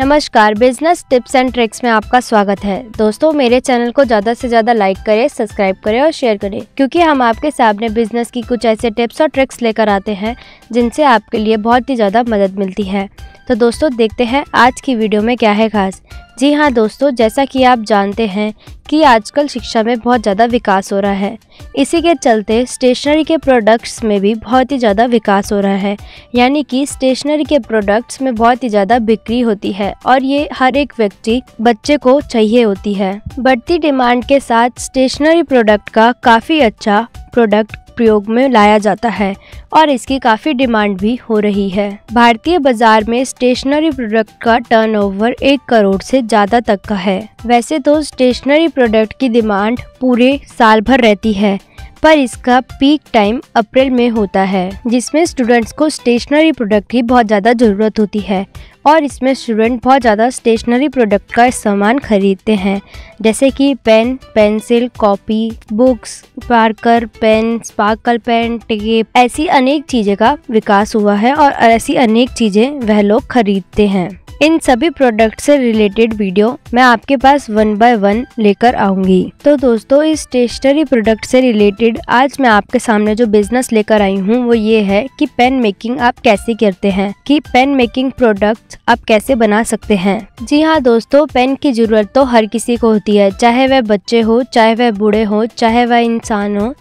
नमस्कार, business tips and tricks में आपका स्वागत है। दोस्तों, मेरे चैनल को ज़्यादा से ज़्यादा लाइक करें, सब्सक्राइब करें और शेयर करें, क्योंकि हम आपके सामने बिजनेस की कुछ ऐसे टिप्स और ट्रिक्स लेकर आते हैं जिनसे आपके लिए बहुत ही ज़्यादा मदद मिलती है। तो दोस्तों, देखते हैं आज की वीडियो में क्या है खास। जी हाँ दोस्तों, जैसा कि आप जानते हैं कि आजकल शिक्षा में बहुत ज़्यादा विकास हो रहा है। इसी के चलते स्टेशनरी के प्रोडक्ट्स में भी बहुत ही ज़्यादा विकास हो रहा है, यानी कि स्टेशनरी के प्रोडक्ट्स में बहुत ही ज़्यादा बिक्री होती है और ये हर एक व्यक्ति बच्चे को चाहिए होती है। बढ़ती डिमांड के साथ स्टेशनरी प्रोडक्ट का काफ़ी अच्छा प्रोडक्ट प्रयोग में लाया जाता है और इसकी काफ़ी डिमांड भी हो रही है। भारतीय बाजार में स्टेशनरी प्रोडक्ट का टर्नओवर 1 करोड़ से ज़्यादा तक का है। वैसे तो स्टेशनरी प्रोडक्ट की डिमांड पूरे साल भर रहती है, पर इसका पीक टाइम अप्रैल में होता है, जिसमें स्टूडेंट्स को स्टेशनरी प्रोडक्ट की बहुत ज़्यादा ज़रूरत होती है और इसमें स्टूडेंट बहुत ज़्यादा स्टेशनरी प्रोडक्ट का सामान खरीदते हैं, जैसे कि pen, pencil, copy, books, marker, pen, sparkle pen, tape, ऐसी अनेक चीज़ें का विकास हुआ है और ऐसी अनेक चीज़ें वह लोग खरीदते हैं। इन सभी प्रोडक्ट से रिलेटेड वीडियो मैं आपके पास 1 बाय 1 लेकर आऊंगी। तो दोस्तों, इस स्टेशनरी प्रोडक्ट से रिलेटेड आज मैं आपके सामने जो बिजनेस लेकर आई हूँ वो ये है कि पेन मेकिंग आप कैसे करते हैं, कि पेन मेकिंग प्रोडक्ट्स आप कैसे बना सकते हैं। जी हाँ दोस्तों, पेन की जरूरत तो हर किसी को होती है, चाहे वह बच्चे हो, चाहे वह बूढ़े हो, चाहे वह इंसान हो।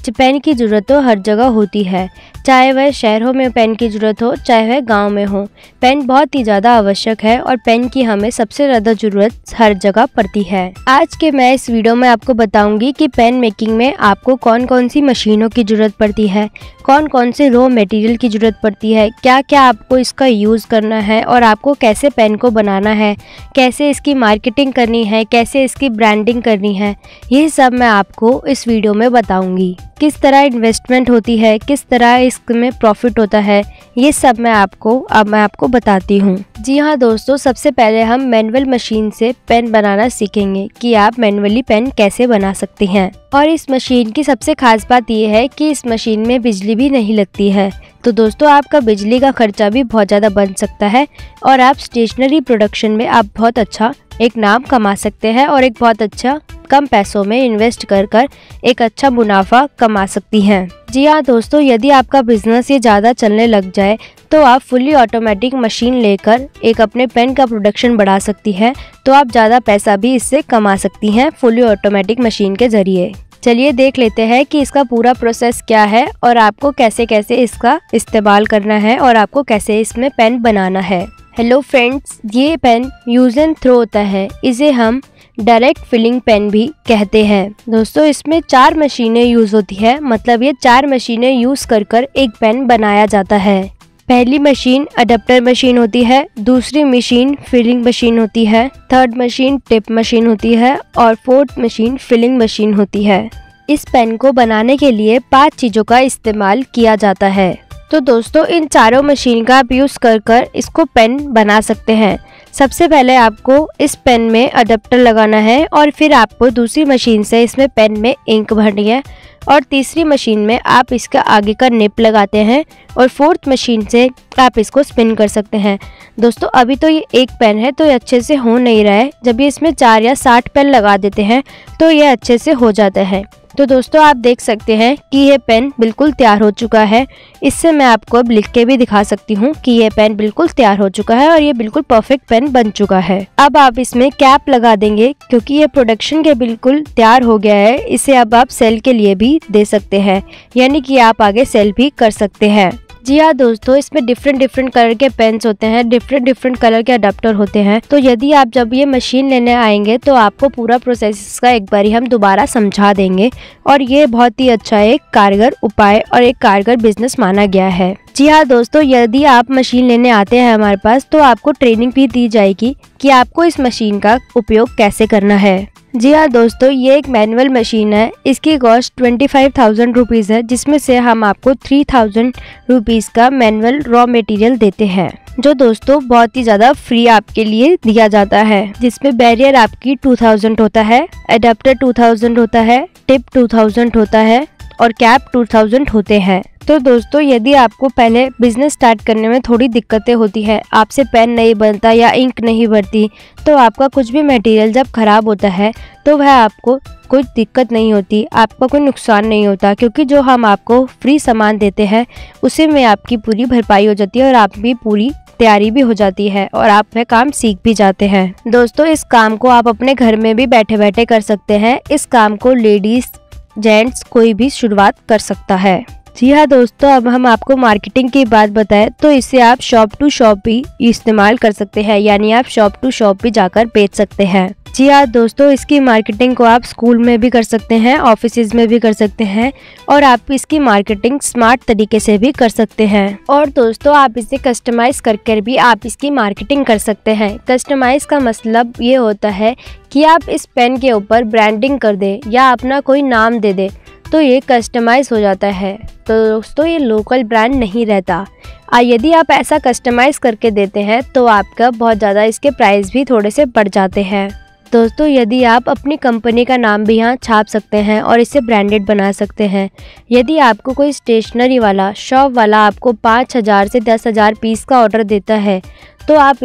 पेन की जरूरत तो हर जगह होती है, चाहे वह शहरों में पेन की ज़रूरत हो, चाहे वह गांव में हो। पेन बहुत ही ज़्यादा आवश्यक है और पेन की हमें सबसे ज़्यादा ज़रूरत हर जगह पड़ती है। आज के मैं इस वीडियो में आपको बताऊंगी कि पेन मेकिंग में आपको कौन कौन सी मशीनों की ज़रूरत पड़ती है, कौन कौन से रॉ मटेरियल की ज़रूरत पड़ती है, क्या क्या आपको इसका यूज़ करना है और आपको कैसे पेन को बनाना है, कैसे इसकी मार्केटिंग करनी है, कैसे इसकी ब्रांडिंग करनी है। ये सब मैं आपको इस वीडियो में बताऊँगी। किस तरह इन्वेस्टमेंट होती है, किस तरह इसमें प्रॉफिट होता है, ये सब मैं आपको बताती हूँ। जी हाँ दोस्तों, सबसे पहले हम मैनुअल मशीन से पेन बनाना सीखेंगे कि आप मैनुअली पेन कैसे बना सकते हैं। और इस मशीन की सबसे खास बात ये है कि इस मशीन में बिजली भी नहीं लगती है। तो दोस्तों, आपका बिजली का खर्चा भी बहुत ज़्यादा बच सकता है और आप स्टेशनरी प्रोडक्शन में आप बहुत अच्छा एक नाम कमा सकते हैं और एक बहुत अच्छा कम पैसों में इन्वेस्ट कर एक अच्छा मुनाफा कमा सकती हैं। जी हाँ दोस्तों, यदि आपका बिजनेस ये ज़्यादा चलने लग जाए तो आप फुली ऑटोमेटिक मशीन लेकर एक अपने पेन का प्रोडक्शन बढ़ा सकती है, तो आप ज़्यादा पैसा भी इससे कमा सकती हैं फुली ऑटोमेटिक मशीन के ज़रिए। चलिए देख लेते हैं कि इसका पूरा प्रोसेस क्या है और आपको कैसे कैसे इसका इस्तेमाल करना है और आपको कैसे इसमें पेन बनाना है। हेलो फ्रेंड्स, ये पेन यूज एंड थ्रो होता है, इसे हम डायरेक्ट फिलिंग पेन भी कहते हैं। दोस्तों, इसमें 4 मशीनें यूज होती है, मतलब ये 4 मशीनें यूज कर एक पेन बनाया जाता है। पहली मशीन अडेप्टर मशीन होती है, दूसरी मशीन फिलिंग मशीन होती है, थर्ड मशीन टिप मशीन होती है और फोर्थ मशीन फिलिंग मशीन होती है। इस पेन को बनाने के लिए 5 चीज़ों का इस्तेमाल किया जाता है। तो दोस्तों, इन चारों मशीन का आप यूज़ कर इसको पेन बना सकते हैं। सबसे पहले आपको इस पेन में अडेप्टर लगाना है और फिर आपको दूसरी मशीन से इसमें पेन में इंक भरनी है और तीसरी मशीन में आप इसका आगे का निप लगाते हैं और फोर्थ मशीन से आप इसको स्पिन कर सकते हैं। दोस्तों, अभी तो ये एक पेन है तो ये अच्छे से हो नहीं रहा है। जब ये इसमें 4 या 60 पेन लगा देते हैं तो ये अच्छे से हो जाता है। तो दोस्तों, आप देख सकते हैं कि ये पेन बिल्कुल तैयार हो चुका है। इससे मैं आपको अब लिख के भी दिखा सकती हूँ कि ये पेन बिल्कुल तैयार हो चुका है और ये बिल्कुल परफेक्ट पेन बन चुका है। अब आप इसमें कैप लगा देंगे, क्योंकि ये प्रोडक्शन के बिल्कुल तैयार हो गया है। इसे अब आप सेल के लिए भी दे सकते हैं, यानी कि आप आगे सेल भी कर सकते हैं। जी हाँ दोस्तों, इसमें डिफरेंट कलर के पेन्स होते हैं, डिफरेंट कलर के अडेप्टर होते हैं। तो यदि आप जब ये मशीन लेने आएंगे तो आपको पूरा प्रोसेस का एक बारी हम दोबारा समझा देंगे और ये बहुत ही अच्छा एक कारगर उपाय और एक कारगर बिजनेस माना गया है। जी हाँ दोस्तों, यदि आप मशीन लेने आते हैं हमारे पास तो आपको ट्रेनिंग भी दी जाएगी कि आपको इस मशीन का उपयोग कैसे करना है। जी हाँ दोस्तों, ये एक मैनुअल मशीन है। इसकी कॉस्ट 25,000 रुपीज़ है, जिसमें से हम आपको 3,000 रुपीज़ का मैनुअल रॉ मटेरियल देते हैं, जो दोस्तों बहुत ही ज़्यादा फ्री आपके लिए दिया जाता है। जिसमें बैरियर आपकी 2000 होता है, अडेप्टर 2000 होता है, टिप 2000 होता है और कैप 2000 होते हैं। तो दोस्तों यदि आपको पहले बिजनेस स्टार्ट करने में थोड़ी दिक्कतें होती है, आपसे पेन नहीं बनता या इंक नहीं भरती, तो आपका कुछ भी मटेरियल जब ख़राब होता है तो वह आपको कोई दिक्कत नहीं होती, आपका कोई नुकसान नहीं होता, क्योंकि जो हम आपको फ्री सामान देते हैं उसी में आपकी पूरी भरपाई हो जाती है और आप भी पूरी तैयारी भी हो जाती है और आप वह काम सीख भी जाते हैं। दोस्तों इस काम को आप अपने घर में भी बैठे बैठे कर सकते हैं। इस काम को लेडीज़ जेंट्स कोई भी शुरुआत कर सकता है। जी हाँ दोस्तों, अब हम आपको मार्केटिंग की बात बताएं तो इसे आप शॉप टू शॉप भी इस्तेमाल कर सकते हैं, यानी आप शॉप टू शॉप भी जाकर बेच सकते हैं। जी हाँ दोस्तों, इसकी मार्केटिंग को आप स्कूल में भी कर सकते हैं, ऑफिसेज में भी कर सकते हैं और आप इसकी मार्केटिंग स्मार्ट तरीके से भी कर सकते हैं। और दोस्तों आप इसे कस्टमाइज करके भी आप इसकी मार्केटिंग कर सकते हैं। कस्टमाइज का मतलब ये होता है कि आप इस पेन के ऊपर ब्रांडिंग कर दें या अपना कोई नाम दे दें तो ये कस्टमाइज हो जाता है। तो दोस्तों ये लोकल ब्रांड नहीं रहता। यदि आप ऐसा कस्टमाइज करके देते हैं तो आपका बहुत ज़्यादा इसके प्राइस भी थोड़े से बढ़ जाते हैं। दोस्तों यदि आप अपनी कंपनी का नाम भी यहाँ छाप सकते हैं और इसे ब्रांडेड बना सकते हैं। यदि आपको कोई स्टेशनरी वाला शॉप वाला आपको 5000 से 10,000 पीस का ऑर्डर देता है तो आप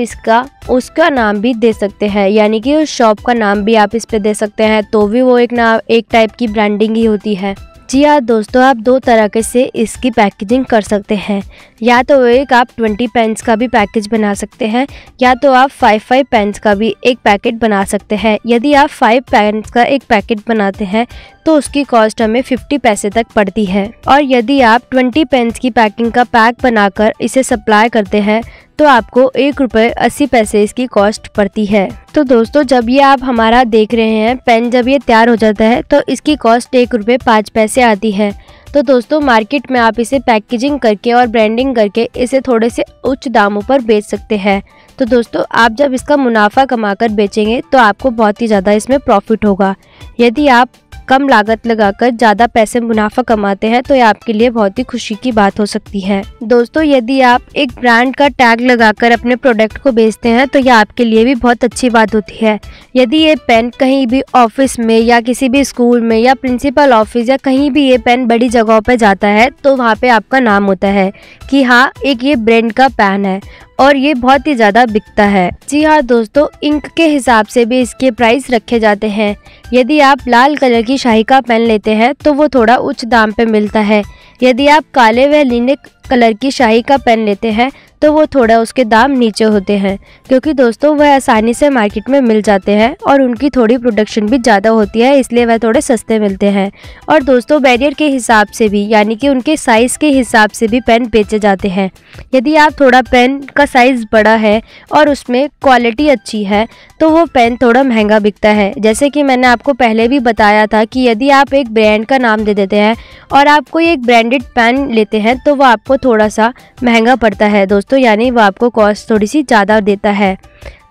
उसका नाम भी दे सकते हैं, यानी कि उस शॉप का नाम भी आप इस पे दे सकते हैं, तो भी वो एक टाइप की ब्रांडिंग ही होती है। जी हाँ दोस्तों, आप दो तरह से इसकी पैकेजिंग कर सकते हैं। या तो एक आप 20 पेन्स का भी पैकेज बना सकते हैं या तो आप 5 पेन्स का भी एक पैकेट बना सकते हैं। यदि आप 5 पेन्स का एक पैकेट बनाते हैं तो उसकी कॉस्ट हमें 50 पैसे तक पड़ती है। और यदि आप 20 पेन्स की पैकिंग का पैक बनाकर इसे सप्लाई करते हैं तो आपको ₹1.80 इसकी कॉस्ट पड़ती है। तो दोस्तों जब ये आप हमारा देख रहे हैं पेन जब ये तैयार हो जाता है तो इसकी कॉस्ट ₹1.05 आती है। तो दोस्तों मार्केट में आप इसे पैकेजिंग करके और ब्रांडिंग करके इसे थोड़े से उच्च दामों पर बेच सकते हैं। तो दोस्तों आप जब इसका मुनाफा कमाकर बेचेंगे तो आपको बहुत ही ज़्यादा इसमें प्रॉफिट होगा। यदि आप कम लागत लगाकर ज़्यादा पैसे मुनाफा कमाते हैं तो ये आपके लिए बहुत ही खुशी की बात हो सकती है। दोस्तों यदि आप एक ब्रांड का टैग लगाकर अपने प्रोडक्ट को बेचते हैं तो यह आपके लिए भी बहुत अच्छी बात होती है। यदि ये पेन कहीं भी ऑफिस में या किसी भी स्कूल में या प्रिंसिपल ऑफिस या कहीं भी ये पेन बड़ी जगहों पर जाता है तो वहाँ पे आपका नाम होता है कि हाँ एक ये ब्रांड का पेन है और ये बहुत ही ज़्यादा बिकता है। जी हाँ दोस्तों, इंक के हिसाब से भी इसके प्राइस रखे जाते हैं। यदि आप लाल कलर की शाही का पेन लेते हैं तो वो थोड़ा उच्च दाम पे मिलता है। यदि आप काले व नीले कलर की शाही का पेन लेते हैं तो वो थोड़ा उसके दाम नीचे होते हैं, क्योंकि दोस्तों वह आसानी से मार्केट में मिल जाते हैं और उनकी थोड़ी प्रोडक्शन भी ज़्यादा होती है, इसलिए वह थोड़े सस्ते मिलते हैं। और दोस्तों बैरियर के हिसाब से भी यानी कि उनके साइज़ के हिसाब से भी पेन बेचे जाते हैं। यदि आप थोड़ा पेन का साइज़ बड़ा है और उसमें क्वालिटी अच्छी है तो वो पेन थोड़ा महंगा बिकता है। जैसे कि मैंने आपको पहले भी बताया था कि यदि आप एक ब्रांड का नाम दे देते हैं और आप कोई एक ब्रांडेड पेन लेते हैं तो वो आपको थोड़ा सा महंगा पड़ता है दोस्तों, यानी वो आपको कॉस्ट थोड़ी सी ज़्यादा देता है।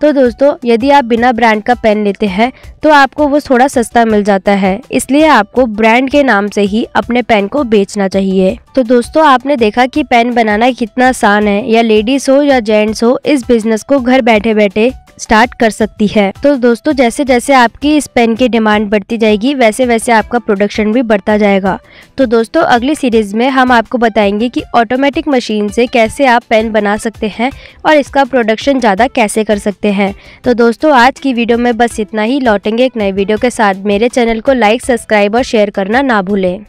तो दोस्तों यदि आप बिना ब्रांड का पेन लेते हैं तो आपको वो थोड़ा सस्ता मिल जाता है, इसलिए आपको ब्रांड के नाम से ही अपने पेन को बेचना चाहिए। तो दोस्तों आपने देखा कि पेन बनाना कितना आसान है, या लेडीज़ हो या जेंट्स हो इस बिज़नेस को घर बैठे बैठे स्टार्ट कर सकती है। तो दोस्तों जैसे जैसे आपकी इस पेन की डिमांड बढ़ती जाएगी वैसे वैसे आपका प्रोडक्शन भी बढ़ता जाएगा। तो दोस्तों अगली सीरीज में हम आपको बताएंगे कि ऑटोमेटिक मशीन से कैसे आप पेन बना सकते हैं और इसका प्रोडक्शन ज़्यादा कैसे कर सकते हैं। तो दोस्तों आज की वीडियो में बस इतना ही। लौटेंगे एक नए वीडियो के साथ। मेरे चैनल को लाइक, सब्सक्राइब और शेयर करना ना भूलें।